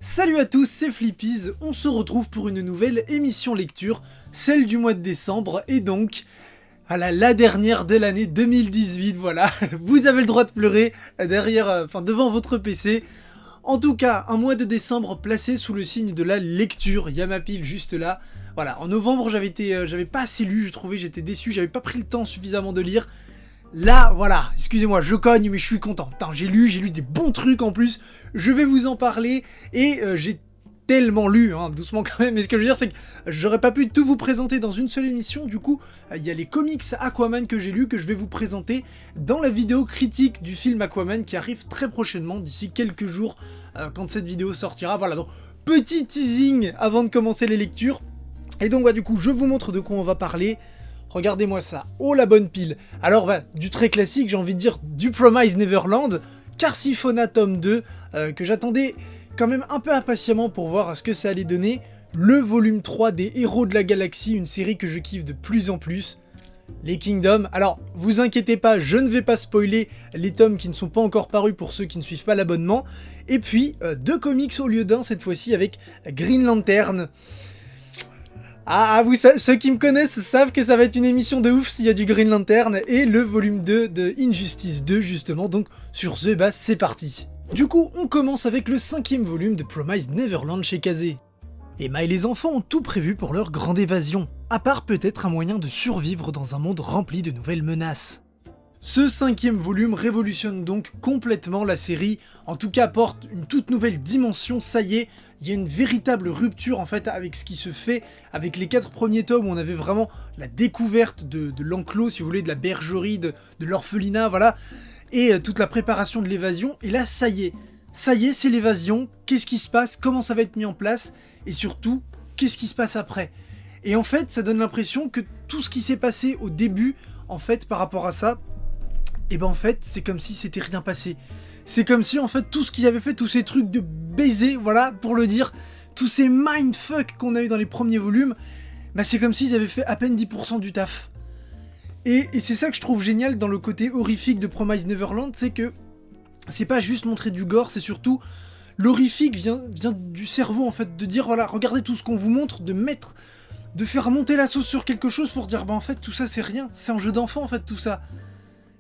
Salut à tous, c'est Flippies, on se retrouve pour une nouvelle émission lecture, celle du mois de décembre, et donc, voilà, la dernière de l'année 2018, voilà, vous avez le droit de pleurer derrière, devant votre PC. En tout cas, un mois de décembre placé sous le signe de la lecture, il y a ma pile juste là. Voilà, en novembre j'avais pas assez lu, je trouvais, j'étais déçu, j'avais pas pris le temps suffisamment de lire. Là, voilà, excusez-moi, je cogne, mais je suis content. Putain, j'ai lu des bons trucs en plus. Je vais vous en parler et j'ai tellement lu, hein, doucement quand même. Mais ce que je veux dire, c'est que j'aurais pas pu tout vous présenter dans une seule émission. Du coup, il y a les comics Aquaman que j'ai lus que je vais vous présenter dans la vidéo critique du film Aquaman qui arrive très prochainement, d'ici quelques jours, quand cette vidéo sortira. Voilà, donc petit teasing avant de commencer les lectures. Et donc, du coup, je vous montre de quoi on va parler. Regardez-moi ça, oh la bonne pile. Alors du très classique, j'ai envie de dire du Promised Neverland, Carciphona tome 2, que j'attendais quand même un peu impatiemment pour voir ce que ça allait donner. Le volume 3 des Héros de la Galaxie, une série que je kiffe de plus en plus. Les Kingdoms, alors vous inquiétez pas, je ne vais pas spoiler les tomes qui ne sont pas encore parus pour ceux qui ne suivent pas l'abonnement. Et puis, 2 comics au lieu d'un cette fois-ci avec Green Lantern. Ceux qui me connaissent savent que ça va être une émission de ouf s'il y a du Green Lantern et le volume 2 de Injustice 2 justement, donc sur ce, c'est parti. Du coup, on commence avec le 5e volume de Promised Neverland chez Kazé. Emma et les enfants ont tout prévu pour leur grande évasion, à part peut-être un moyen de survivre dans un monde rempli de nouvelles menaces. Ce 5e volume révolutionne donc complètement la série, en tout cas apporte une toute nouvelle dimension, ça y est, il y a une véritable rupture en fait avec ce qui se fait, avec les 4 premiers tomes où on avait vraiment la découverte de l'enclos, si vous voulez, de la bergerie, de l'orphelinat, voilà, et toute la préparation de l'évasion, et là ça y est, c'est l'évasion, qu'est-ce qui se passe, comment ça va être mis en place, et surtout, qu'est-ce qui se passe après. Et en fait, ça donne l'impression que tout ce qui s'est passé au début, en fait, par rapport à ça, et en fait, c'est comme si c'était rien passé. C'est comme si, en fait, tout ce qu'ils avaient fait, tous ces trucs de baiser, voilà, pour le dire, tous ces mindfuck qu'on a eu dans les premiers volumes, c'est comme s'ils avaient fait à peine 10% du taf. Et c'est ça que je trouve génial dans le côté horrifique de Promised Neverland, c'est que c'est pas juste montrer du gore, c'est surtout l'horrifique vient du cerveau, en fait, de dire, voilà, regardez tout ce qu'on vous montre, de faire monter la sauce sur quelque chose pour dire, en fait, tout ça, c'est rien, c'est un jeu d'enfant, en fait, tout ça.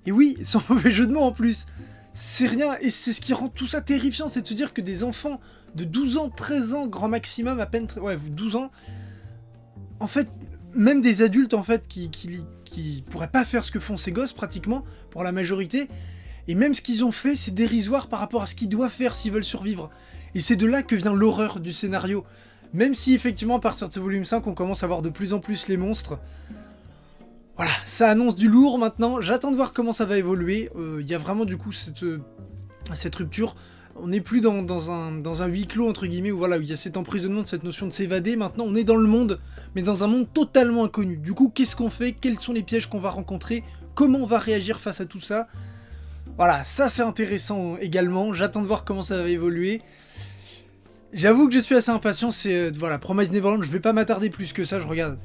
Et oui, sans mauvais jeu de mots en plus, c'est rien, et c'est ce qui rend tout ça terrifiant, c'est de se dire que des enfants de 12 ans, 13 ans, grand maximum, à peine, 12 ans, en fait, même des adultes en fait qui pourraient pas faire ce que font ces gosses pratiquement, pour la majorité, et même ce qu'ils ont fait, c'est dérisoire par rapport à ce qu'ils doivent faire s'ils veulent survivre. Et c'est de là que vient l'horreur du scénario. Même si effectivement, à partir de ce volume 5, on commence à voir de plus en plus les monstres, voilà, ça annonce du lourd maintenant, j'attends de voir comment ça va évoluer, il y a vraiment du coup cette rupture, on n'est plus dans un huis clos entre guillemets, où voilà, où il y a cet emprisonnement, cette notion de s'évader, maintenant on est dans le monde, mais dans un monde totalement inconnu. Du coup, qu'est-ce qu'on fait, quels sont les pièges qu'on va rencontrer, comment on va réagir face à tout ça. Voilà, ça c'est intéressant également, j'attends de voir comment ça va évoluer. J'avoue que je suis assez impatient, c'est, voilà, Promised Neverland, je vais pas m'attarder plus que ça, voilà,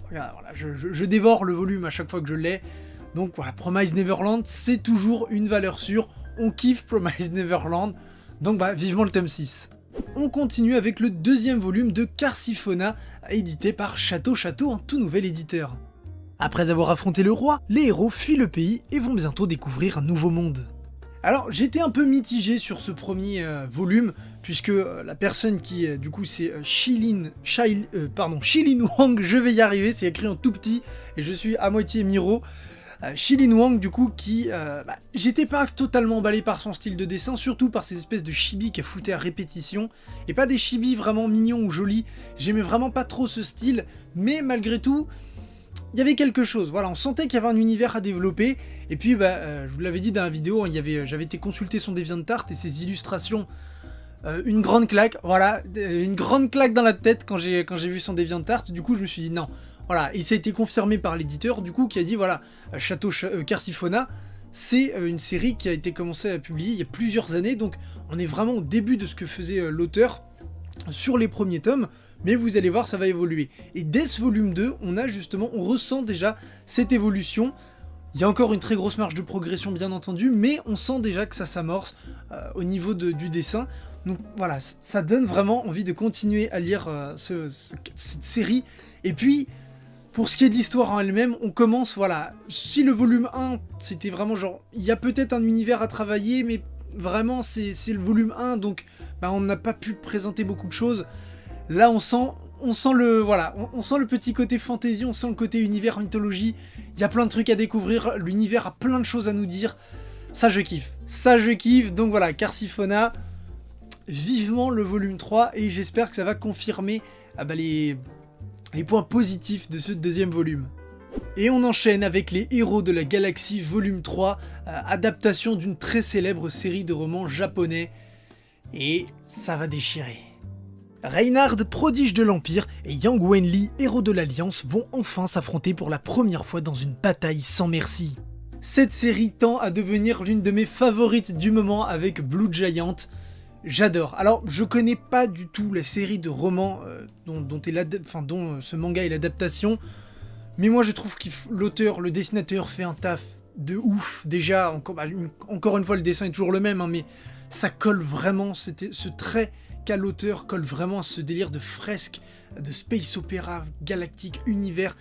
je dévore le volume à chaque fois que je l'ai. Donc voilà, Promised Neverland, c'est toujours une valeur sûre, on kiffe Promised Neverland, donc vivement le tome 6. On continue avec le 2e volume de Carciphona, édité par Château, un tout nouvel éditeur. Après avoir affronté le roi, les héros fuient le pays et vont bientôt découvrir un nouveau monde. Alors j'étais un peu mitigé sur ce premier volume, puisque la personne qui du coup c'est Shilin Wang, je vais y arriver, c'est écrit en tout petit, et je suis à moitié Miro. Shilin Wang du coup qui... j'étais pas totalement emballé par son style de dessin, surtout par ces espèces de chibis qu'elle foutait à répétition, et pas des chibis vraiment mignons ou jolis, j'aimais vraiment pas trop ce style, mais malgré tout... il y avait quelque chose, voilà, on sentait qu'il y avait un univers à développer, et puis je vous l'avais dit dans la vidéo, j'avais été consulter son DeviantArt et ses illustrations, une grande claque, voilà, une grande claque dans la tête quand j'ai vu son DeviantArt, du coup je me suis dit non, voilà, et ça a été confirmé par l'éditeur, du coup, qui a dit voilà, Carciphona, c'est une série qui a été commencée à publier il y a plusieurs années, donc on est vraiment au début de ce que faisait l'auteur sur les premiers tomes, mais vous allez voir, ça va évoluer. Et dès ce volume 2, on ressent déjà cette évolution. Il y a encore une très grosse marge de progression, bien entendu, mais on sent déjà que ça s'amorce au niveau du dessin. Donc voilà, ça donne vraiment envie de continuer à lire cette série. Et puis, pour ce qui est de l'histoire en elle-même, on commence, voilà, si le volume 1, c'était vraiment genre, il y a peut-être un univers à travailler, mais vraiment, c'est le volume 1, donc bah, on n'a pas pu présenter beaucoup de choses. Là, on sent on sent le petit côté fantasy, on sent le côté univers mythologie. Il y a plein de trucs à découvrir, l'univers a plein de choses à nous dire. Ça, je kiffe. Donc voilà, Carciphona, vivement le volume 3, et j'espère que ça va confirmer les points positifs de ce deuxième volume. Et on enchaîne avec les Héros de la Galaxie volume 3, adaptation d'une très célèbre série de romans japonais, et ça va déchirer. Reynard, prodige de l'Empire, et Yang Wenli, héros de l'Alliance, vont enfin s'affronter pour la première fois dans une bataille sans merci. Cette série tend à devenir l'une de mes favorites du moment avec Blue Giant. J'adore. Alors, je connais pas du tout la série de romans dont ce manga est l'adaptation, mais moi je trouve que l'auteur, le dessinateur fait un taf de ouf. Déjà, encore une fois, le dessin est toujours le même, hein, mais ça colle vraiment, ce trait qu'a l'auteur colle vraiment à ce délire de fresque, de space opéra, galactique, univers.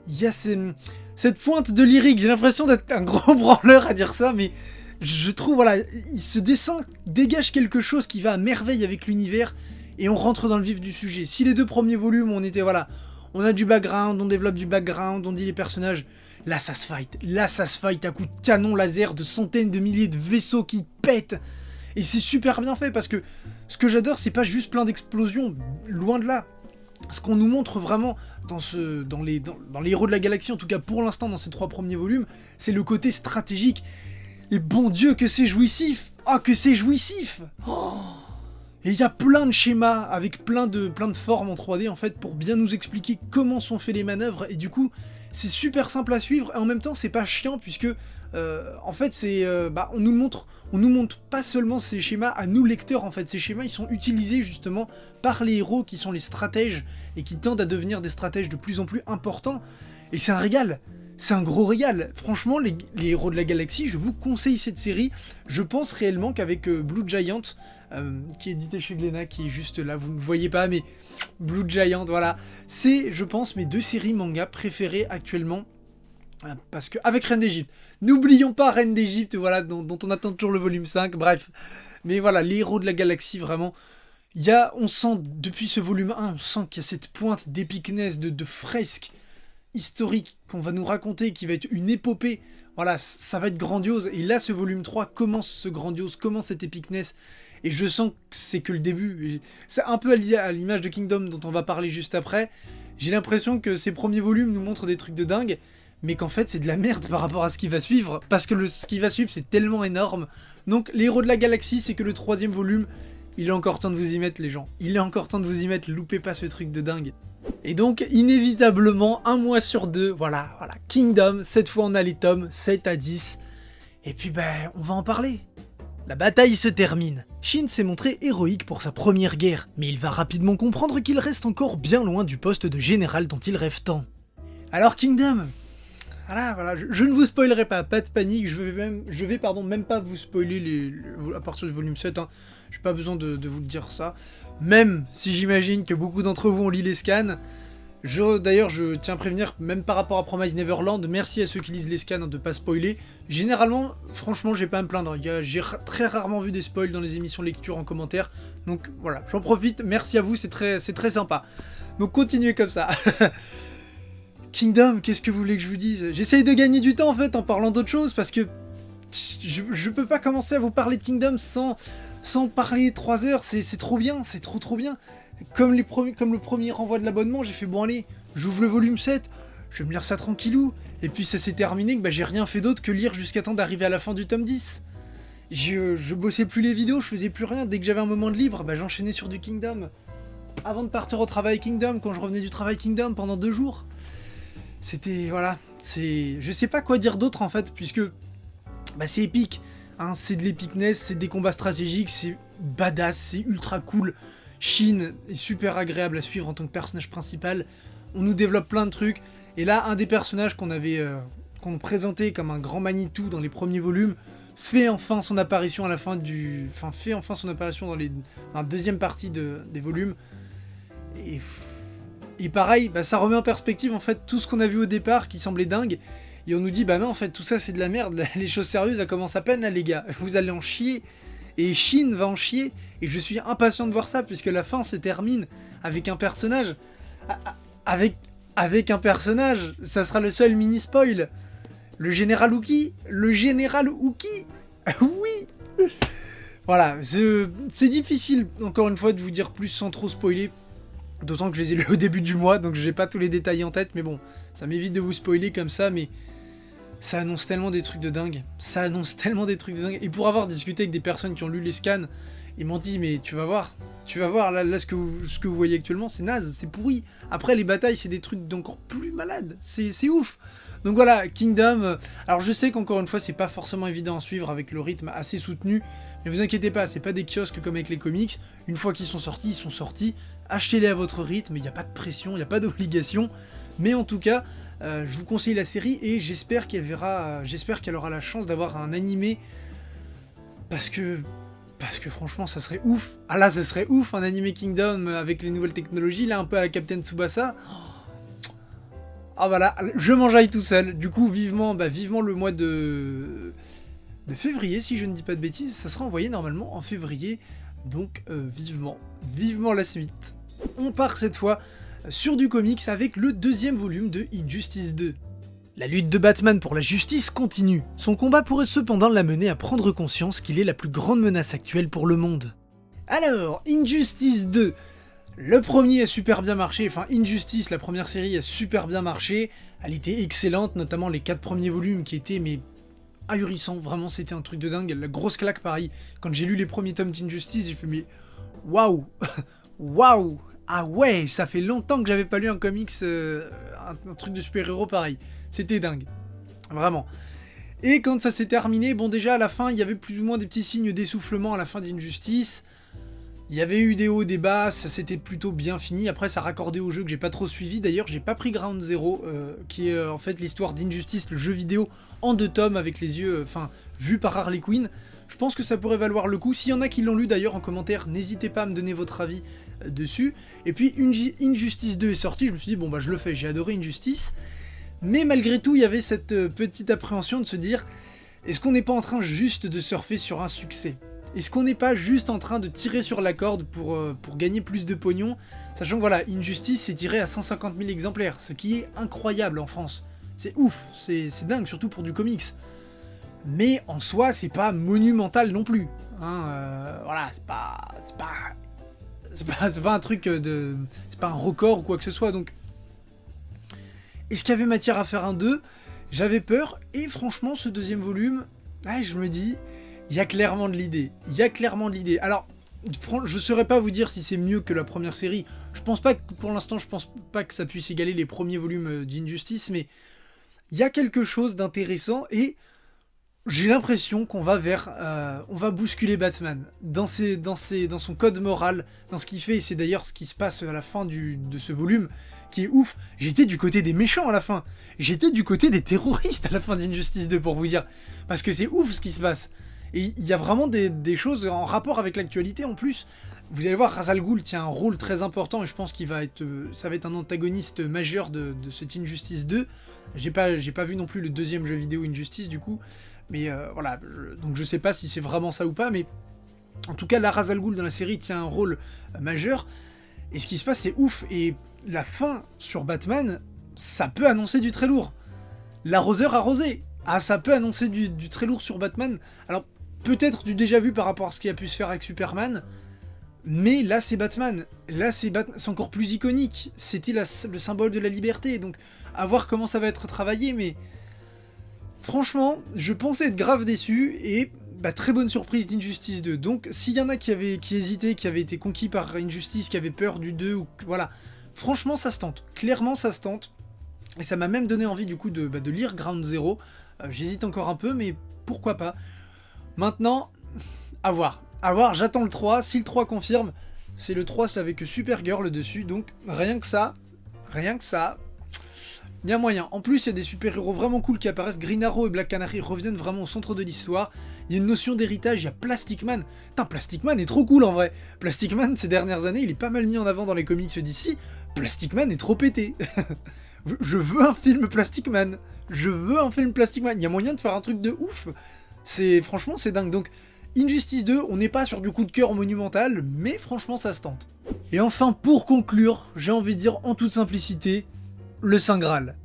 Il y a cette pointe de lyrique, j'ai l'impression d'être un gros branleur à dire ça, mais je trouve, voilà, ce dessin dégage quelque chose qui va à merveille avec l'univers, et on rentre dans le vif du sujet. Si les 2 premiers volumes, on était, voilà, on a du background, on développe du background, on dit les personnages, là ça se fight à coups de canon laser, de centaines de milliers de vaisseaux qui pètent, et c'est super bien fait, parce que ce que j'adore, c'est pas juste plein d'explosions, loin de là. Ce qu'on nous montre vraiment dans les Héros de la Galaxie, en tout cas pour l'instant dans ces 3 premiers volumes, c'est le côté stratégique. Et bon Dieu, que c'est jouissif! Ah, que c'est jouissif! Oh, et il y a plein de schémas avec plein de formes en 3D en fait pour bien nous expliquer comment sont faites les manœuvres, et du coup c'est super simple à suivre, et en même temps c'est pas chiant puisque en fait c'est on nous montre pas seulement ces schémas à nous lecteurs, en fait ces schémas ils sont utilisés justement par les héros qui sont les stratèges et qui tendent à devenir des stratèges de plus en plus importants, et c'est un régal. C'est un gros régal. Franchement, les Héros de la Galaxie, je vous conseille cette série. Je pense réellement qu'avec Blue Giant, qui est édité chez Glénat, qui est juste là, vous ne voyez pas, mais Blue Giant, voilà. C'est, je pense, mes 2 séries manga préférées actuellement. Parce que, avec Reine d'Égypte. N'oublions pas Reine d'Égypte, voilà, dont on attend toujours le volume 5, bref. Mais voilà, les Héros de la Galaxie, vraiment. On sent, depuis ce volume 1, on sent qu'il y a cette pointe d'épicness, de fresque historique qu'on va nous raconter, qui va être une épopée. Voilà, ça va être grandiose. Et là, ce volume 3 commence ce grandiose, commence cette epicness. Et je sens que c'est que le début. C'est un peu à l'image de Kingdom, dont on va parler juste après. J'ai l'impression que ces premiers volumes nous montrent des trucs de dingue, mais qu'en fait, c'est de la merde par rapport à ce qui va suivre. Parce que ce qui va suivre, c'est tellement énorme. Donc, les Héros de la Galaxie, c'est que le 3e volume, il est encore temps de vous y mettre, les gens. Il est encore temps de vous y mettre, loupez pas ce truc de dingue. Et donc, inévitablement, 1 mois sur 2, voilà, Kingdom, cette fois on a les tomes 7 à 10, et puis on va en parler. La bataille se termine. Shin s'est montré héroïque pour sa première guerre, mais il va rapidement comprendre qu'il reste encore bien loin du poste de général dont il rêve tant. Alors Kingdom, voilà, je ne vous spoilerai pas de panique, je vais même pas vous spoiler à partir du volume 7, hein. J'ai pas besoin de vous le dire ça. Même si j'imagine que beaucoup d'entre vous ont lu les scans. D'ailleurs, je tiens à prévenir, même par rapport à Promise Neverland, merci à ceux qui lisent les scans, hein, de pas spoiler. Généralement, franchement, j'ai pas à me plaindre. J'ai très rarement vu des spoils dans les émissions lecture en commentaire. Donc voilà, j'en profite, merci à vous, c'est très sympa. Donc continuez comme ça. Kingdom, qu'est-ce que vous voulez que je vous dise? J'essaye de gagner du temps en fait en parlant d'autre chose, parce que je peux pas commencer à vous parler de Kingdom sans parler 3 heures, c'est trop bien, c'est trop bien. Comme le premier renvoi de l'abonnement, j'ai fait bon allez, j'ouvre le volume 7, je vais me lire ça tranquillou, et puis ça s'est terminé que j'ai rien fait d'autre que lire jusqu'à temps d'arriver à la fin du tome 10. Je bossais plus les vidéos, je faisais plus rien, dès que j'avais un moment de libre, j'enchaînais sur du Kingdom. Avant de partir au travail Kingdom, quand je revenais du travail Kingdom pendant 2 jours. C'était, voilà, je sais pas quoi dire d'autre en fait, puisque c'est épique, hein, c'est de l'épicness, c'est des combats stratégiques, c'est badass, c'est ultra cool. Shin est super agréable à suivre en tant que personnage principal, on nous développe plein de trucs, et là un des personnages qu'on présentait comme un grand Manitou dans les premiers volumes, fait enfin son apparition à la fin du... Enfin, fait enfin son apparition dans la deuxième partie des volumes. Et pareil, bah, ça remet en perspective en fait tout ce qu'on a vu au départ qui semblait dingue. Et on nous dit, bah non, en fait, tout ça c'est de la merde, les choses sérieuses, ça commence à peine là les gars. Vous allez en chier. Et Shin va en chier. Et je suis impatient de voir ça, puisque la fin se termine avec un personnage... Avec un personnage, ça sera le seul mini-spoil. Le général Uki. Le général Uki. Oui. Voilà, c'est difficile, encore une fois, de vous dire plus sans trop spoiler. D'autant que je les ai lus au début du mois, donc j'ai pas tous les détails en tête. Mais bon, ça m'évite de vous spoiler comme ça, mais... Ça annonce tellement des trucs de dingue. Ça annonce tellement des trucs de dingue. Et pour avoir discuté avec des personnes qui ont lu les scans, ils m'ont dit, mais tu vas voir, là ce que vous voyez actuellement, c'est naze, c'est pourri. Après, les batailles, c'est des trucs d'encore plus malades. C'est ouf. Donc voilà, Kingdom. Alors je sais qu'encore une fois, c'est pas forcément évident à suivre avec le rythme assez soutenu. Mais vous inquiétez pas, c'est pas des kiosques comme avec les comics. Une fois qu'ils sont sortis, ils sont sortis. Achetez-les à votre rythme, il n'y a pas de pression, il n'y a pas d'obligation. Mais en tout cas, je vous conseille la série et j'espère qu'elle aura la chance d'avoir un animé. Parce que franchement, ça serait ouf. Ah là, ça serait ouf, un animé Kingdom avec les nouvelles technologies, là, un peu à la Captain Tsubasa. Ah voilà, je m'enjaille tout seul. Du coup, vivement le mois de février, si je ne dis pas de bêtises. Ça sera envoyé normalement en février. Donc, vivement la suite. On part cette fois sur du comics avec le deuxième volume de Injustice 2. La lutte de Batman pour la justice continue. Son combat pourrait cependant l'amener à prendre conscience qu'il est la plus grande menace actuelle pour le monde. Alors, Injustice 2. Le premier a super bien marché, enfin Injustice, la première série a super bien marché. Elle était excellente, notamment les 4 premiers volumes qui étaient mais ahurissants. Vraiment, c'était un truc de dingue. La grosse claque, pareil. Quand j'ai lu les premiers tomes d'Injustice, j'ai fait mais waouh, waouh. Ah ouais, ça fait longtemps que j'avais pas lu un comics, un truc de super-héros pareil. C'était dingue. Vraiment. Et quand ça s'est terminé, bon déjà à la fin, il y avait plus ou moins des petits signes d'essoufflement à la fin d'Injustice. Il y avait eu des hauts, des bas, ça s'était plutôt bien fini. Après ça raccordait au jeu que j'ai pas trop suivi. D'ailleurs j'ai pas pris Ground Zero, qui est en fait l'histoire d'Injustice, le jeu vidéo en 2 tomes avec les yeux, vus par Harley Quinn. Je pense que ça pourrait valoir le coup. S'il y en a qui l'ont lu d'ailleurs en commentaire, n'hésitez pas à me donner votre avis dessus. Et puis Injustice 2 est sorti, je me suis dit bon bah je le fais, j'ai adoré Injustice. Mais malgré tout il y avait cette petite appréhension de se dire, est-ce qu'on n'est pas en train juste de surfer sur un succès ? Est-ce qu'on n'est pas juste en train de tirer sur la corde pour gagner plus de pognon ? Sachant que voilà, Injustice s'est tiré à 150 000 exemplaires, ce qui est incroyable en France. C'est ouf, c'est dingue, surtout pour du comics. Mais en soi, c'est pas monumental non plus. Hein, voilà, c'est pas un truc de... C'est pas un record ou quoi que ce soit, donc... Est-ce qu'il y avait matière à faire un 2 ? J'avais peur, et franchement, ce deuxième volume, je me dis... Il y a clairement de l'idée. Alors, je saurais pas vous dire si c'est mieux que la première série. Je pense pas que, pour l'instant, je pense pas que ça puisse égaler les premiers volumes d'Injustice, mais il y a quelque chose d'intéressant et j'ai l'impression qu'on va on va bousculer Batman dans son code moral, dans ce qu'il fait. Et c'est d'ailleurs ce qui se passe à la fin de ce volume, qui est ouf. J'étais du côté des méchants à la fin. J'étais du côté des terroristes à la fin d'Injustice 2, pour vous dire. Parce que c'est ouf ce qui se passe. Et il y a vraiment des choses en rapport avec l'actualité en plus. Vous allez voir, Ra's al Ghul tient un rôle très important et je pense qu'il ça va être un antagoniste majeur de cette Injustice 2. J'ai pas vu non plus le deuxième jeu vidéo Injustice du coup. Mais voilà, donc je sais pas si c'est vraiment ça ou pas, mais en tout cas, la Ra's al Ghul dans la série tient un rôle majeur. Et ce qui se passe, c'est ouf. Et la fin sur Batman, ça peut annoncer du très lourd. L'arroseur arrosé. Ah, ça peut annoncer du très lourd sur Batman. Alors, peut-être du déjà vu par rapport à ce qui a pu se faire avec Superman, mais là c'est Batman, c'est encore plus iconique, c'était le symbole de la liberté, donc à voir comment ça va être travaillé, mais franchement, je pensais être grave déçu, et très bonne surprise d'Injustice 2, donc s'il y en a qui hésitaient, qui avaient été conquis par Injustice, qui avaient peur du 2, ou voilà, franchement ça se tente, clairement ça se tente, et ça m'a même donné envie du coup de lire Ground Zero, j'hésite encore un peu, mais pourquoi pas. Maintenant, à voir, j'attends le 3, si le 3 confirme, c'est le 3 c'est avec Supergirl dessus, donc rien que ça, il y a moyen. En plus, il y a des super-héros vraiment cool qui apparaissent. Green Arrow et Black Canary reviennent vraiment au centre de l'histoire. Il y a une notion d'héritage, il y a Plastic Man. Putain, Plastic Man est trop cool en vrai. Plastic Man, ces dernières années, il est pas mal mis en avant dans les comics d'ici. Plastic Man est trop pété. Je veux un film Plastic Man. Je veux un film Plastic Man. Il y a moyen de faire un truc de ouf. Franchement, c'est dingue. Donc, Injustice 2, on n'est pas sur du coup de cœur monumental, mais franchement, ça se tente. Et enfin, pour conclure, j'ai envie de dire en toute simplicité, le Saint Graal.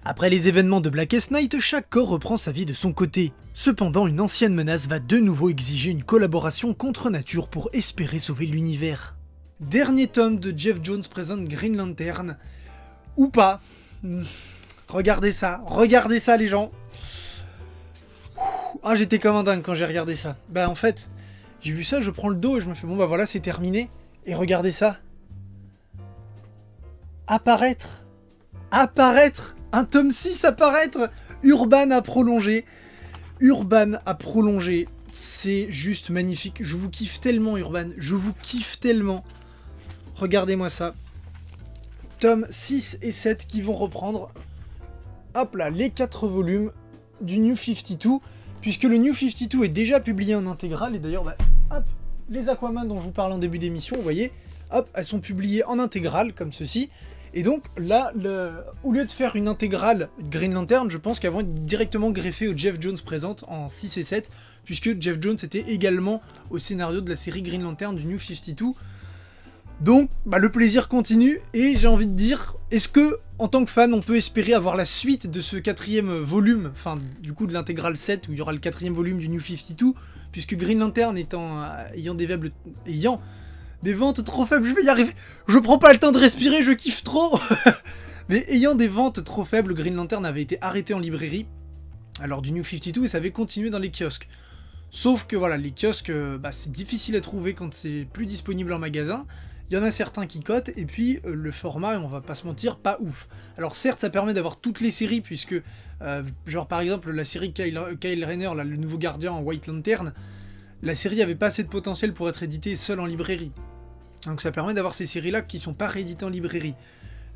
Après les événements de Blackest Night, chaque corps reprend sa vie de son côté. Cependant, une ancienne menace va de nouveau exiger une collaboration contre nature pour espérer sauver l'univers. Dernier tome de Geoff Johns présente Green Lantern. Ou pas. Regardez ça les gens. Ah, j'étais comme un dingue quand j'ai regardé ça. Bah en fait, j'ai vu ça, je prends le dos et je me fais bon bah voilà, c'est terminé. Et regardez ça. Apparaître un tome 6 apparaître. Urban a prolongé. C'est juste magnifique. Je vous kiffe tellement, Urban. Je vous kiffe tellement. Regardez-moi ça. Tome 6 et 7 qui vont reprendre. Hop là, les 4 volumes du New 52. Puisque le New 52 est déjà publié en intégrale. Et d'ailleurs, bah, hop, les Aquaman dont je vous parle en début d'émission, vous voyez, hop, elles sont publiées en intégrale, comme ceci. Et donc là, au lieu de faire une intégrale Green Lantern, je pense qu'elles vont être directement greffées au Geoff Johns présente en 6 et 7, puisque Geoff Johns était également au scénario de la série Green Lantern du New 52. Donc, bah, le plaisir continue, et j'ai envie de dire, est-ce que, en tant que fan, on peut espérer avoir la suite de ce 4e volume, enfin, du coup, de l'intégrale 7, où il y aura le 4e volume du New 52, puisque Green Lantern ayant des ventes trop faibles, je vais y arriver, je prends pas le temps de respirer, je kiffe trop. Mais ayant des ventes trop faibles, Green Lantern avait été arrêté en librairie, alors du New 52, et ça avait continué dans les kiosques. Sauf que voilà, les kiosques, bah, c'est difficile à trouver quand c'est plus disponible en magasin. Il y en a certains qui cotent, et puis le format, on va pas se mentir, pas ouf. Alors certes, ça permet d'avoir toutes les séries, puisque, genre par exemple, la série Kyle Rayner, là, le nouveau gardien en White Lantern, la série avait pas assez de potentiel pour être éditée seule en librairie. Donc ça permet d'avoir ces séries-là qui sont pas rééditées en librairie.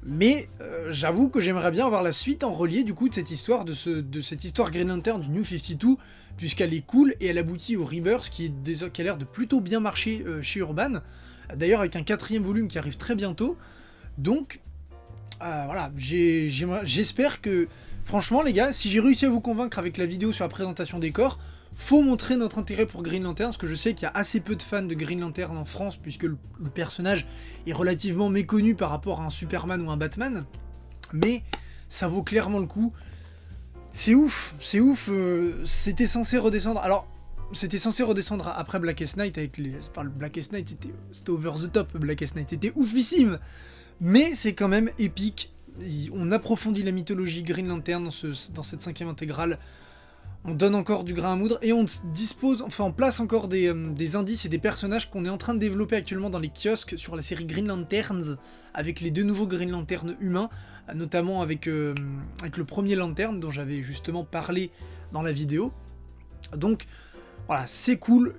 Mais j'avoue que j'aimerais bien avoir la suite en relié du coup de cette histoire, de cette histoire Green Lantern du New 52, puisqu'elle est cool et elle aboutit au Rebirth qui a l'air de plutôt bien marcher chez Urban. D'ailleurs avec un 4e volume qui arrive très bientôt. Donc voilà, j'espère que... Franchement les gars, si j'ai réussi à vous convaincre avec la vidéo sur la présentation des corps, faut montrer notre intérêt pour Green Lantern, parce que je sais qu'il y a assez peu de fans de Green Lantern en France, puisque le personnage est relativement méconnu par rapport à un Superman ou un Batman. Mais ça vaut clairement le coup. C'est ouf, c'était censé redescendre. Alors, c'était censé redescendre après Blackest Night avec les... Enfin, Blackest Night, c'était over the top, Blackest Night, c'était oufissime. Mais c'est quand même épique. On approfondit la mythologie Green Lantern dans cette 5e intégrale. On donne encore du grain à moudre et on dispose, enfin on place encore des indices et des personnages qu'on est en train de développer actuellement dans les kiosques sur la série Green Lanterns, avec les 2 nouveaux Green Lantern humains, notamment avec le premier Lantern dont j'avais justement parlé dans la vidéo. Donc voilà, c'est cool,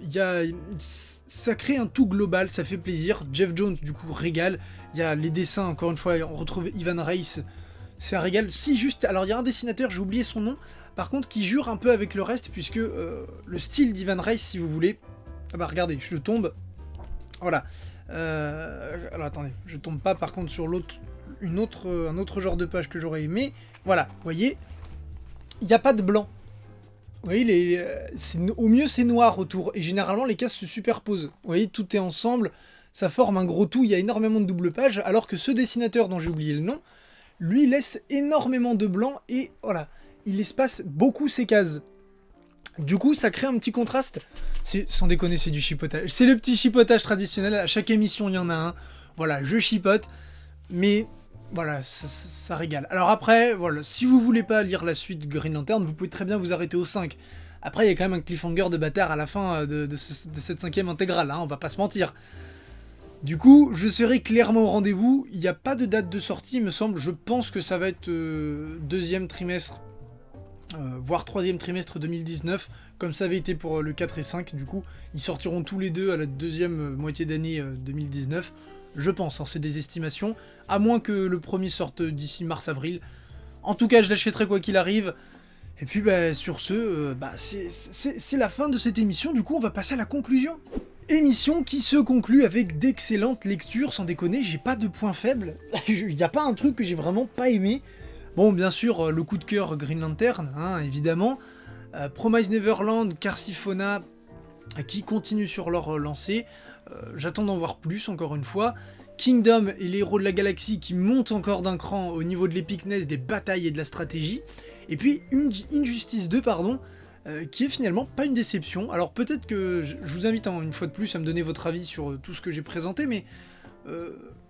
ça crée un tout global, ça fait plaisir. Geoff Johns du coup régale, il y a les dessins, encore une fois, on retrouve Ivan Reis. C'est un régal. Si juste, alors il y a un dessinateur, j'ai oublié son nom, par contre qui jure un peu avec le reste, puisque le style d'Ivan Reis, si vous voulez, ah bah regardez, je tombe, voilà, alors attendez, je tombe pas par contre sur un autre genre de page que j'aurais aimé, voilà, vous voyez, il n'y a pas de blanc, vous voyez, au mieux c'est noir autour, et généralement les cases se superposent, vous voyez, tout est ensemble, ça forme un gros tout, il y a énormément de double pages, alors que ce dessinateur dont j'ai oublié le nom, lui laisse énormément de blanc et voilà, il espace beaucoup ses cases. Du coup, ça crée un petit contraste. Sans déconner, c'est du chipotage. C'est le petit chipotage traditionnel, à chaque émission, il y en a un. Voilà, je chipote, mais voilà, ça régale. Alors après, voilà, si vous voulez pas lire la suite de Green Lantern, vous pouvez très bien vous arrêter au 5. Après, il y a quand même un cliffhanger de bâtard à la fin de cette 5e intégrale, hein, on va pas se mentir. Du coup, je serai clairement au rendez-vous, il n'y a pas de date de sortie, il me semble, je pense que ça va être 2e trimestre, voire 3e trimestre 2019, comme ça avait été pour le 4 et 5, du coup, ils sortiront tous les deux à la 2e moitié d'année 2019, je pense, hein, c'est des estimations, à moins que le premier sorte d'ici mars-avril. En tout cas, je l'achèterai quoi qu'il arrive. Et puis bah, sur ce, c'est la fin de cette émission, du coup on va passer à la conclusion. Émission qui se conclut avec d'excellentes lectures, sans déconner, j'ai pas de point faible, il n'y a pas un truc que j'ai vraiment pas aimé. Bon, bien sûr, le coup de cœur Green Lantern, hein, évidemment, Promise Neverland, Carciphona, qui continuent sur leur lancée, j'attends d'en voir plus encore une fois. Kingdom et les héros de la galaxie qui montent encore d'un cran au niveau de l'épicness des batailles et de la stratégie. Et puis Injustice 2, pardon, qui est finalement pas une déception. Alors peut-être que je vous invite une fois de plus à me donner votre avis sur tout ce que j'ai présenté, mais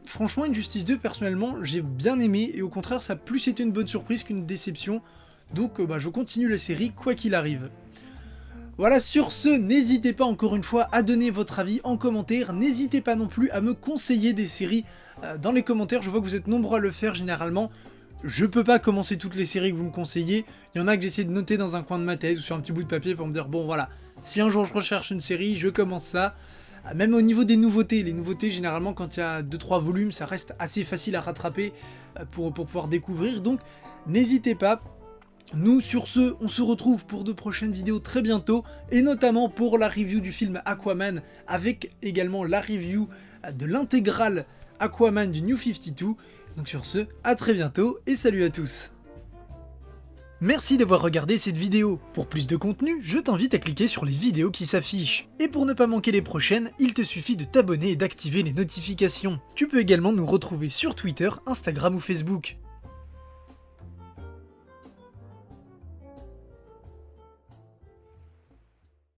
franchement Injustice 2 personnellement j'ai bien aimé, et au contraire ça a plus été une bonne surprise qu'une déception. Donc je continue la série quoi qu'il arrive. Voilà, sur ce, n'hésitez pas encore une fois à donner votre avis en commentaire, n'hésitez pas non plus à me conseiller des séries dans les commentaires, je vois que vous êtes nombreux à le faire généralement. Je peux pas commencer toutes les séries que vous me conseillez, il y en a que j'essaie de noter dans un coin de ma tête ou sur un petit bout de papier pour me dire bon voilà, si un jour je recherche une série, je commence ça. Même au niveau des nouveautés, les nouveautés généralement quand il y a 2-3 volumes, ça reste assez facile à rattraper pour pouvoir découvrir, donc n'hésitez pas. Nous, sur ce, on se retrouve pour de prochaines vidéos très bientôt, et notamment pour la review du film Aquaman, avec également la review de l'intégrale Aquaman du New 52. Donc sur ce, à très bientôt, et salut à tous. Merci d'avoir regardé cette vidéo. Pour plus de contenu, je t'invite à cliquer sur les vidéos qui s'affichent. Et pour ne pas manquer les prochaines, il te suffit de t'abonner et d'activer les notifications. Tu peux également nous retrouver sur Twitter, Instagram ou Facebook.